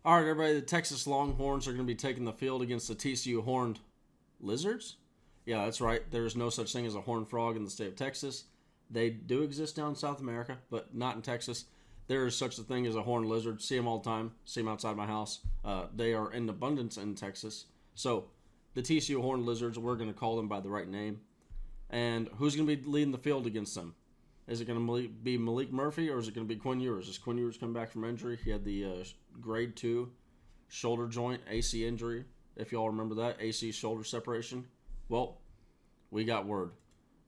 All right, everybody. The Texas Longhorns are going to be taking the field against the TCU Horned Lizards. Yeah, that's right. There's no such thing as a horned frog in the state of Texas. They do exist down in South America, but not in Texas. There is such a thing as a horned lizard. See them all the time. See them outside my house. They are in abundance in Texas. So the TCU Horned Lizards, we're going to call them by the right name. And who's going to be leading the field against them? Is it going to be Malik Murphy or is it going to be Quinn Ewers? Is Quinn Ewers coming back from injury? He had the grade 2 shoulder joint AC injury, if y'all remember that, AC shoulder separation. Well, we got word.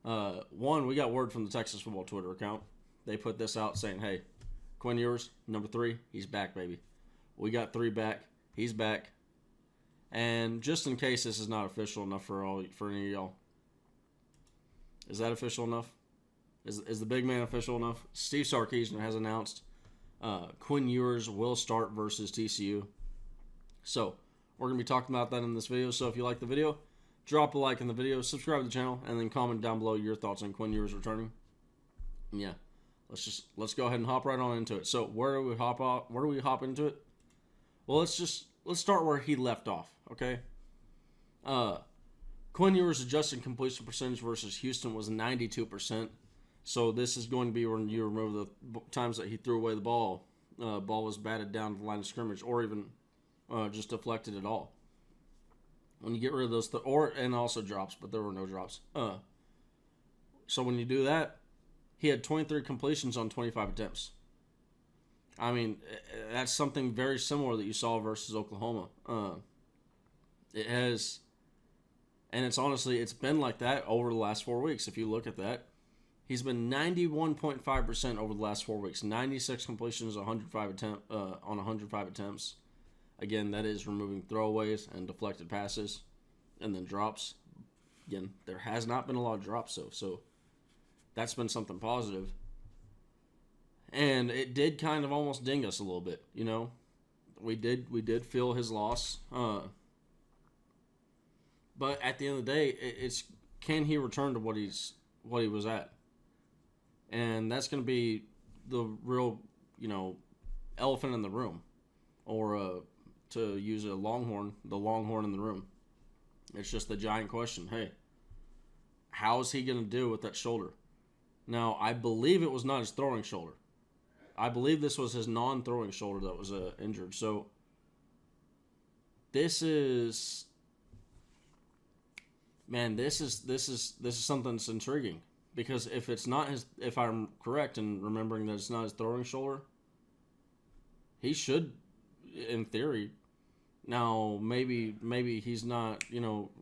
We got word from the Texas football Twitter account. They put this out saying, hey, Quinn Ewers, number 3, he's back, baby. We got 3 back. He's back. And just in case this is not official enough for any of y'all, is that official enough? Is the big man official enough? Steve Sarkisian has announced Quinn Ewers will start versus TCU. So we're going to be talking about that in this video. So if you like the video, drop a like in the video, subscribe to the channel, and then comment down below your thoughts on Quinn Ewers returning. And yeah, let's go ahead and hop right on into it. So where do we hop into it? Well, let's start where he left off. Okay. Quinn Ewers' adjusted completion percentage versus Houston was 92%. So this is going to be when you remove the times that he threw away the ball. Ball was batted down to the line of scrimmage, or even just deflected at all. When you get rid of those, and also drops, but there were no drops. So when you do that, he had 23 completions on 25 attempts. I mean, that's something very similar that you saw versus Oklahoma. It has, and it's been like that over the last 4 weeks. If you look at that, he's been 91.5% over the last 4 weeks. 96 completions on 105 attempts. Again, that is removing throwaways and deflected passes, and then drops. Again, there has not been a lot of drops, so that's been something positive. And it did kind of almost ding us a little bit, you know. We did feel his loss. But at the end of the day, it's can he return to what he was at? And that's going to be the real, elephant in the room, or to use the longhorn in the room. It's just the giant question. Hey, how is he going to do with that shoulder? Now, I believe it was not his throwing shoulder. I believe this was his non-throwing shoulder that was injured. So this is something that's intriguing, because if it's not his, if I'm correct in remembering that it's not his throwing shoulder, he should, in theory. Now maybe he's not.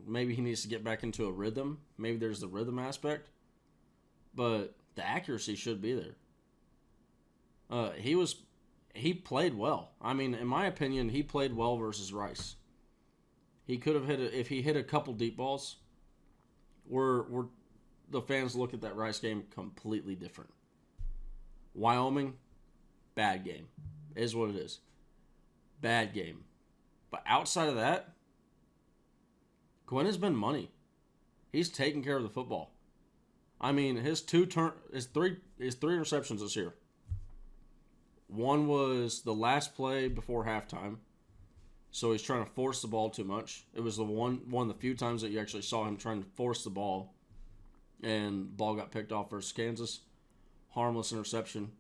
Maybe he needs to get back into a rhythm. Maybe there's the rhythm aspect, but the accuracy should be there. He played well. I mean, in my opinion, he played well versus Rice. He could have if he hit a couple deep balls. The fans look at that Rice game completely different. Wyoming, bad game, is what it is. Bad game. But outside of that, Quinn has been money. He's taking care of the football. I mean, his three interceptions this year. One was the last play before halftime, so he's trying to force the ball too much. It was one of the few times that you actually saw him trying to force the ball, and the ball got picked off versus Kansas. Harmless interception.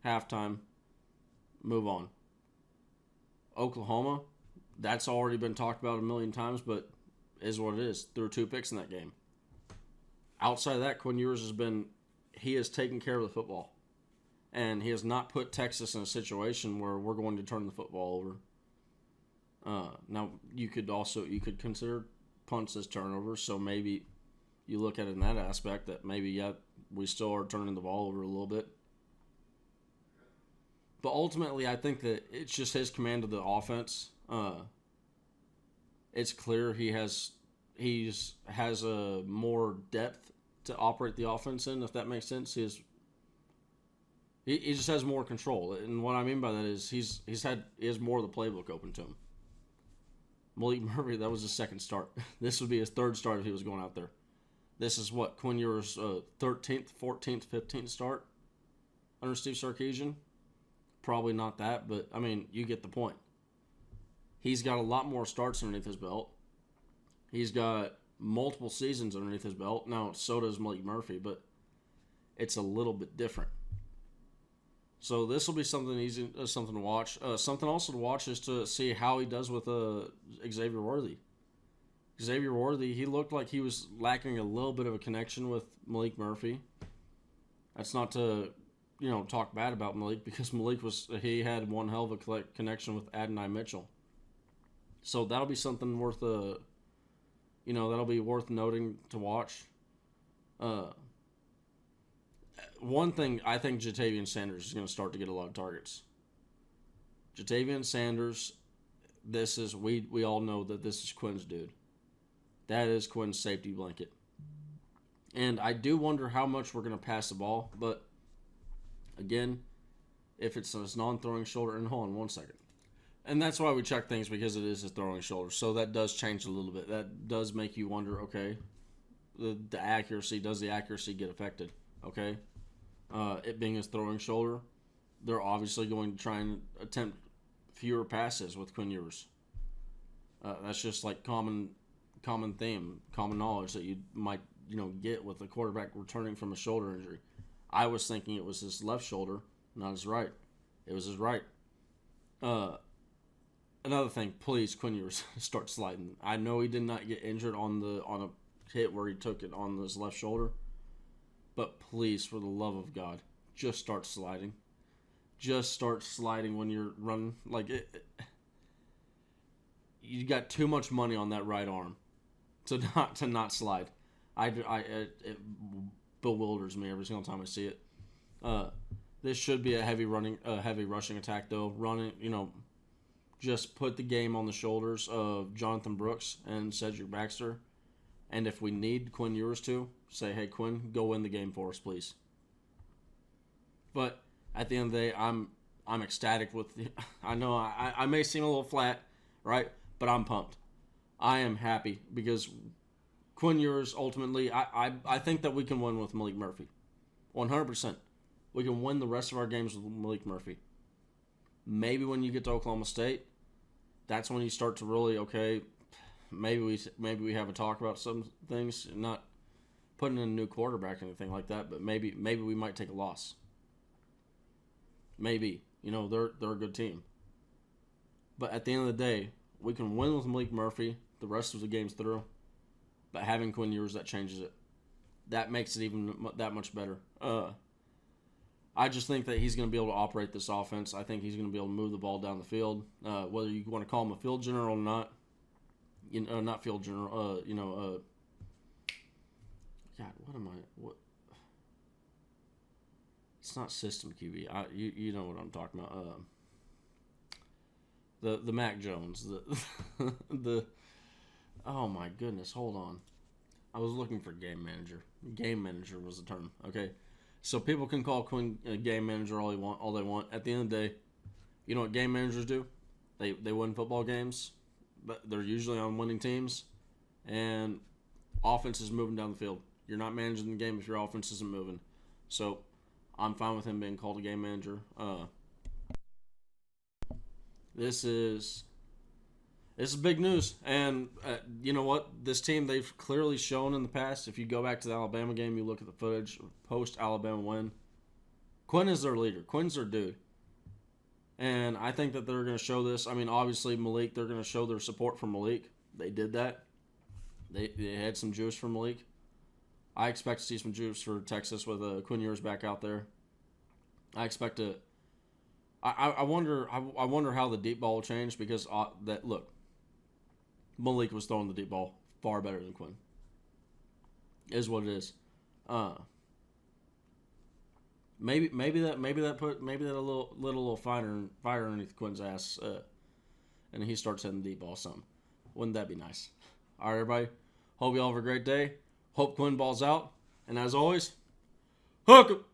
Halftime. Move on. Oklahoma, that's already been talked about a million times, but is what it is. Threw 2 picks in that game. Outside of that, Quinn Ewers he has taken care of the football. And he has not put Texas in a situation where we're going to turn the football over. Now, you could consider punts as turnovers, so maybe you look at it in that aspect that maybe, we still are turning the ball over a little bit. But ultimately, I think that it's just his command of the offense. It's clear he has a more depth to operate the offense in, if that makes sense. He just has more control, and what I mean by that is he has more of the playbook open to him. Malik Murphy, that was his second start. This would be his third start if he was going out there. This is what, Quinn Ewers' 13th, 14th, 15th start under Steve Sarkisian? Probably not that, but, I mean, you get the point. He's got a lot more starts underneath his belt. He's got multiple seasons underneath his belt. Now, so does Malik Murphy, but it's a little bit different. So this will be something easy, something to watch. Something also to watch is to see how he does with Xavier Worthy. Xavier Worthy, he looked like he was lacking a little bit of a connection with Malik Murphy. That's not to, talk bad about Malik, because he had one hell of a connection with Adonai Mitchell. So that'll be something worth that'll be worth noting to watch. One thing, I think Jatavian Sanders is going to start to get a lot of targets. Jatavian Sanders, we all know that this is Quinn's dude. That is Quinn's safety blanket. And I do wonder how much we're going to pass the ball, but again, if it's his non-throwing shoulder, and hold on one second. And that's why we check things, because it is his throwing shoulder. So that does change a little bit. That does make you wonder, okay, the accuracy, does the accuracy get affected? Okay. It being his throwing shoulder, they're obviously going to try and attempt fewer passes with Quinn Ewers. That's just like common theme, common knowledge that you might get with a quarterback returning from a shoulder injury. I was thinking it was his left shoulder, not his right. It was his right. Another thing, please, Quinn Ewers, start sliding. I know he did not get injured on a hit where he took it on his left shoulder, but please, for the love of God, just start sliding. Just start sliding when you're running. You got too much money on that right arm to not slide. It bewilders me every single time I see it. This should be a heavy rushing attack though. Just put the game on the shoulders of Jonathan Brooks and Cedric Baxter. And if we need Quinn Ewers to, say, hey, Quinn, go win the game for us, please. But at the end of the day, I'm ecstatic with I know I may seem a little flat, right? But I'm pumped. I am happy because Quinn Ewers, ultimately, I think that we can win with Malik Murphy. 100%. We can win the rest of our games with Malik Murphy. Maybe when you get to Oklahoma State, that's when you start to really, okay, maybe we have a talk about some things, not putting in a new quarterback or anything like that, but maybe we might take a loss. Maybe. They're a good team. But at the end of the day, we can win with Malik Murphy the rest of the games through, but having Quinn Ewers, that changes it. That makes it even that much better. I just think that he's going to be able to operate this offense. I think he's going to be able to move the ball down the field. Whether you want to call him a field general or not, not field general. God, what am I? What? It's not system QB. You know what I'm talking about. The Mac Jones. The oh my goodness, hold on. I was looking for game manager. Game manager was the term. Okay. So people can call Quinn a game manager all they want. At the end of the day, you know what game managers do? They win football games, but they're usually on winning teams, and offense is moving down the field. You're not managing the game if your offense isn't moving. So I'm fine with him being called a game manager. This is big news, and you know what? This team, they've clearly shown in the past. If you go back to the Alabama game, you look at the footage post-Alabama win. Quinn is their leader. Quinn's their dude, and I think that they're going to show this. I mean, obviously Malik, they're going to show their support for Malik. They did that. They had some juice for Malik. I expect to see some juice for Texas with Quinn Ewers back out there. I expect to. I wonder how the deep ball will change, because look, Malik was throwing the deep ball far better than Quinn. Is what it is. Maybe that put a little fire underneath Quinn's ass, and he starts hitting the deep ball some. Wouldn't that be nice? All right, everybody. Hope you all have a great day. Hope Quinn balls out, and as always, hook 'em.